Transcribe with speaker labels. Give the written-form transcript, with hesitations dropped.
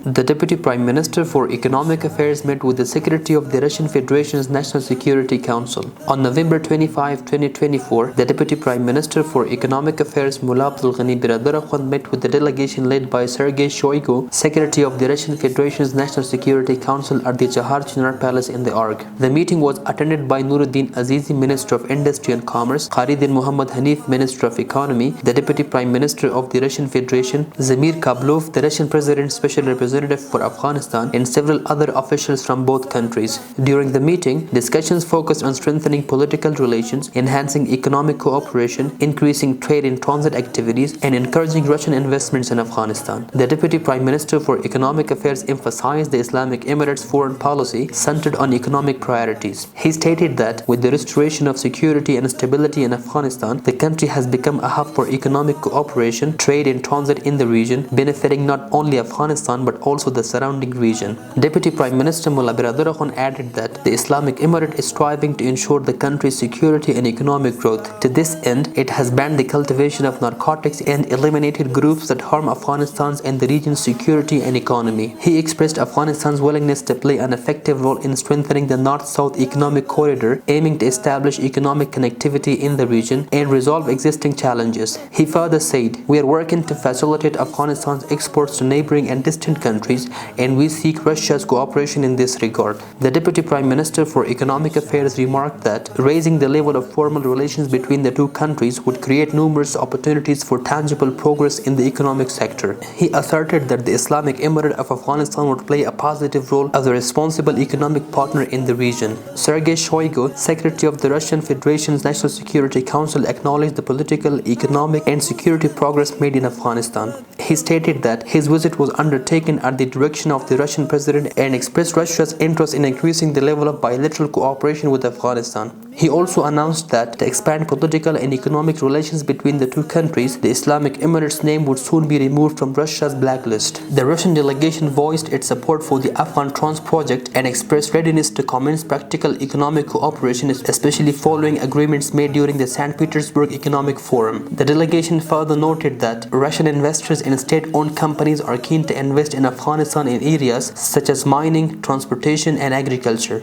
Speaker 1: The Deputy Prime Minister for Economic Affairs met with the Secretary of the Russian Federation's National Security Council. On November 25, 2024, the Deputy Prime Minister for Economic Affairs Mullah Abdulghani Biradarakhand met with the delegation led by Sergei Shoigu, Secretary of the Russian Federation's National Security Council at the Chahar Chinar Palace in the Arg. The meeting was attended by Nuruddin Azizi, Minister of Industry and Commerce, Khalidin Muhammad Hanif, Minister of Economy, the Deputy Prime Minister of the Russian Federation, Zamir Kablov, the Russian President's Special Representative for Afghanistan, and several other officials from both countries. During the meeting, discussions focused on strengthening political relations, enhancing economic cooperation, increasing trade and transit activities, and encouraging Russian investments in Afghanistan. The Deputy Prime Minister for Economic Affairs emphasized the Islamic Emirates' foreign policy centered on economic priorities. He stated that with the restoration of security and stability in Afghanistan, the country has become a hub for economic cooperation, trade and transit in the region, benefiting not only Afghanistan but also the surrounding region. Deputy Prime Minister Mullah Biradarakhand added that the Islamic Emirate is striving to ensure the country's security and economic growth. To this end, it has banned the cultivation of narcotics and eliminated groups that harm Afghanistan's and the region's security and economy. He expressed Afghanistan's willingness to play an effective role in strengthening the North-South Economic Corridor, aiming to establish economic connectivity in the region and resolve existing challenges. He further said, "We are working to facilitate Afghanistan's exports to neighboring and distant countries, and we seek Russia's cooperation in this regard." The Deputy Prime Minister for Economic Affairs remarked that raising the level of formal relations between the two countries would create numerous opportunities for tangible progress in the economic sector. He asserted that the Islamic Emirate of Afghanistan would play a positive role as a responsible economic partner in the region. Sergei Shoigu, Secretary of the Russian Federation's National Security Council, acknowledged the political, economic, and security progress made in Afghanistan. He stated that his visit was undertaken at the direction of the Russian president and expressed Russia's interest in increasing the level of bilateral cooperation with Afghanistan. He also announced that to expand political and economic relations between the two countries, the Islamic Emirates' name would soon be removed from Russia's blacklist. The Russian delegation voiced its support for the Afghan Trans project and expressed readiness to commence practical economic cooperation, especially following agreements made during the St. Petersburg Economic Forum. The delegation further noted that Russian investors and state-owned companies are keen to invest in Afghanistan in areas such as mining, transportation, and agriculture.